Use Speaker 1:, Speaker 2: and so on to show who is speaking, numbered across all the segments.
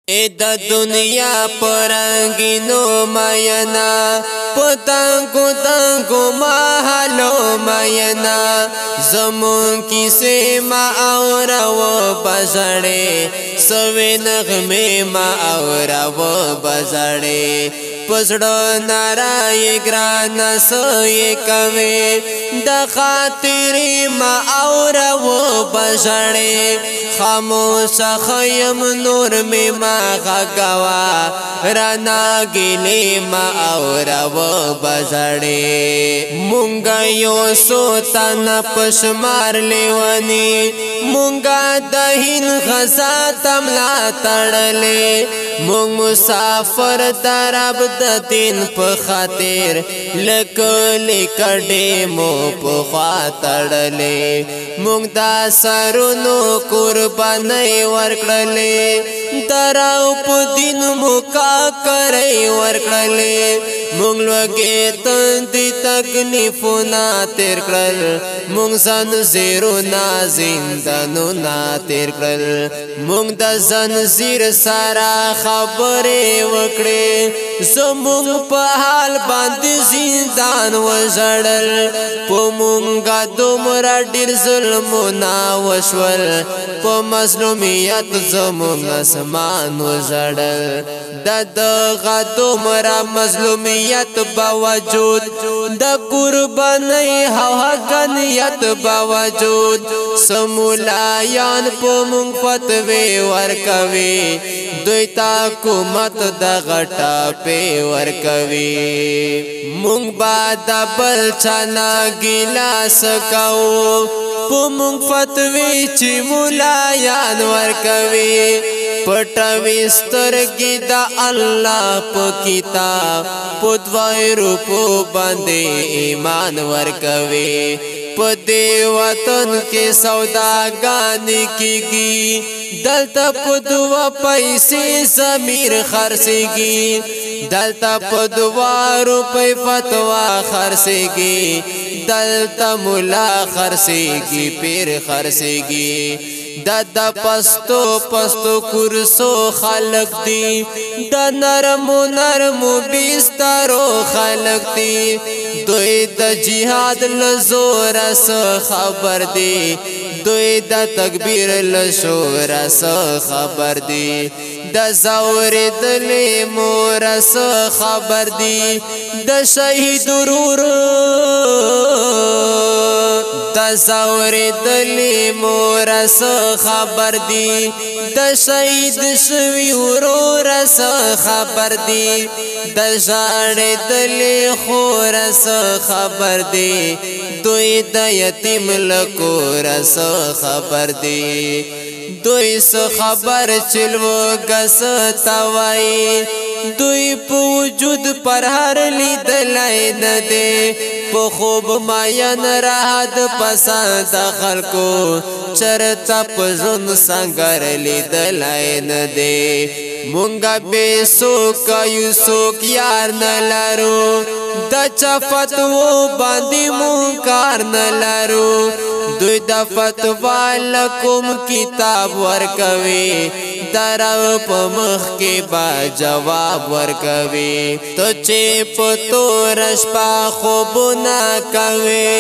Speaker 1: د دنیا پرنګینو مینا پتنګو تنګو محلو مینا زمون کیسه ما اورو بزړې سوي نغمه ما اورو بزړې پسړو نارای ګران سوي کوي د خاطر ما اورو بزړې خاموش خیم نور می ما غوا رانا گلی ما اورو بزړې مونږ یو سوتن پشمار لیونی مونږه دهین غزا تملا تړلې مونږ مسافر درب د دین په خاطر لکلی کډې مو په خاطرلې مونږ دا سرونو قرباني ورکړلې دراو په دین مو کا کوي ورکړلې مونږ لوګې تندې تکلیفونه تیر کړل مونږ ځان زیرونه زندانونه تیر کړل مونږ د زنځیر سره خبرې وکړې زمونږ په حال باندې زندان وژړل په مونږه دومره ډېر ظلمونه وشول په مظلومیت زمونږ اسمان وژړل د دغه دومره مظلومیت باوجود د قربانۍ او حقانیت باوجود سمولایان په مونږ فتوی ورکوي دوی تا حکومت د غټا په ورکوي مونږ با د بل چانا ګلاس کوو په مونږ فتوی چې مولایان ورکوي پټوي سترګې د الله په کتاب په دوی روپو باندې ایمان ورکوي په دې وطن کې سوداګانې کیږي دلته په دوا پیسې ضمیر خرڅيږي دلته په دوا روپۍ فتوا خرڅيږي دلته مولا خرڅيږي پیر خرڅيږي د پستو پستو کرسو خلق دی د نرمو نرمو بسترو خلق دی دوی د جهاد لزور سره خبر دی دوی د تکبیر لشور سره خبر دی د زور دلی مور سره خبر دی د شهید ورور د زور دلی مور سره خبر دی د شهید شوی ورور سره خبر دی د ژړې دلی خور سره خبر دی دوی د یتیم لکور سره خبر دی دوی سره خبر چلو گس توای دوی په وجود پر هر لیدلای نه دی په خوب ماین راحت پسند خلکو چرته په ژوند څنګه لیدلای نه دی مونږه به سوک یو سوک یار نه لرو د چفتو باندې مونږ کار نه لرو دوی د فتوا لکم کتاب ورکوي درو په مخ کې با جواب ورکوي ته چې په تور شپه خوبونه کوي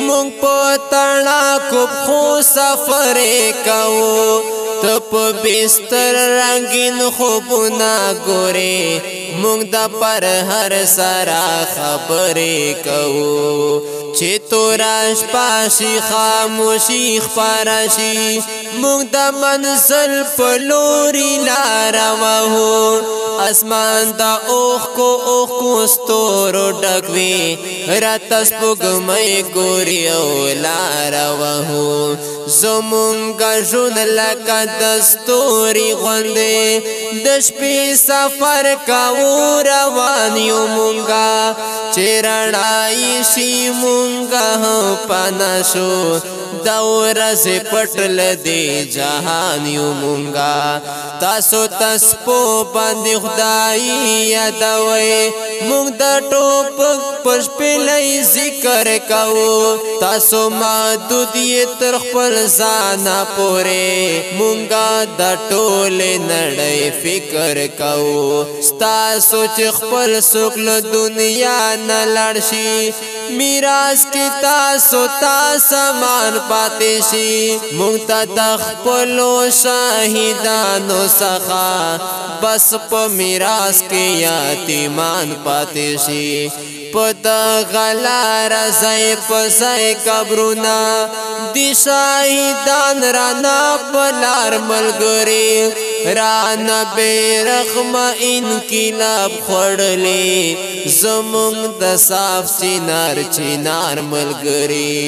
Speaker 1: مونږ په تڼا کو خو سفر کوو ته په بستر رنگین خوبونه ګوري مونږ د پر هر سره خبرې کوو چې تورش پاشي خاموشي خپرشي مونږ د منزل په لوري لار وهو اسمان د اوخ کو ستورو ډکوي رات سپوږمۍ ګوري او لار وهو زمونږ ژوند لکه د ستوري غوندې د شپې سفر کوو روان یو مونږه چې رڼایي شي مونږه پناه شو دور سے پټل دی جهان یو مونږه تاسو تاسو باندې خدای یادوي مونږ د ټوپک پښ پلي ذکر کوو تاسو محدود یې تر خپل ځان پورې مونږه د ټول نړۍ فکر کوو تاسو چې خپل سوکل دنیا نه لړ شي میراث کی تاسو سامان پاتې شي مونږ ته د خپلو شهیدانو څخه بس په میراث کې یتیمان پاتې شي په دغه لاره ځای په ځای قبرونه دي شهیدان رانا په لار ملګري رانا بې رحمه انقلاب خوړلی زمونږ د صاف چنار ملګري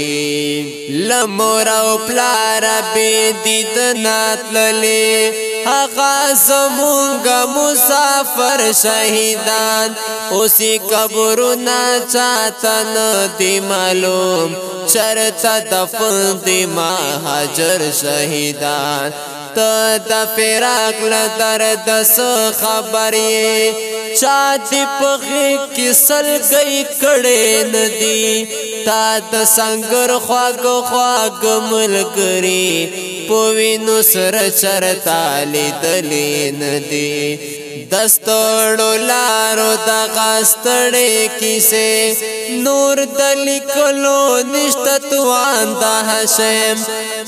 Speaker 1: له مور او پلاره بې دیدنه تللې هغه زمونږ مسافر شهیدان اوسې قبرونه چاته نه دي معلوم چرته دفن دي مهاجر شهیدان ته د فراق له درد څه خبر یې چا دې په غېږ کې سلګۍ کړې نه دي تا د سنګر خواږه ملګري په وینو سره چرته لیدلې نه دي د ستړو لارو دغه ستړې کیسې نور د لیکلو نشته توان د هاشم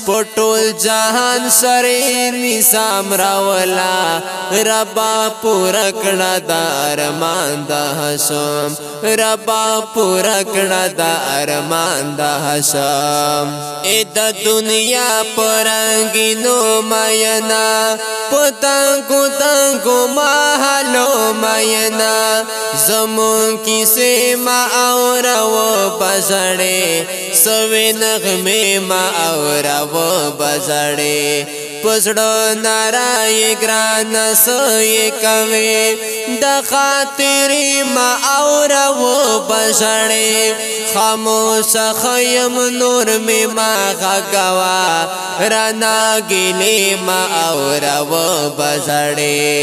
Speaker 1: په ټول جهان سره نظام راولا ربا پورا کړه د ارمان د هاشم ربا پورا کړه د ارمان د هاشم ای د دنیا پرنګینو مینا پتنګو محلو مینا زمون کیسه ما اورو بزړې سوي نغمه ما اورو بزړې پسړو نارای ګران سوي کوي د خاطر ما اورو بزړې خاموش خیم نور می ما غوا رانا ګلې ما اورو بزړې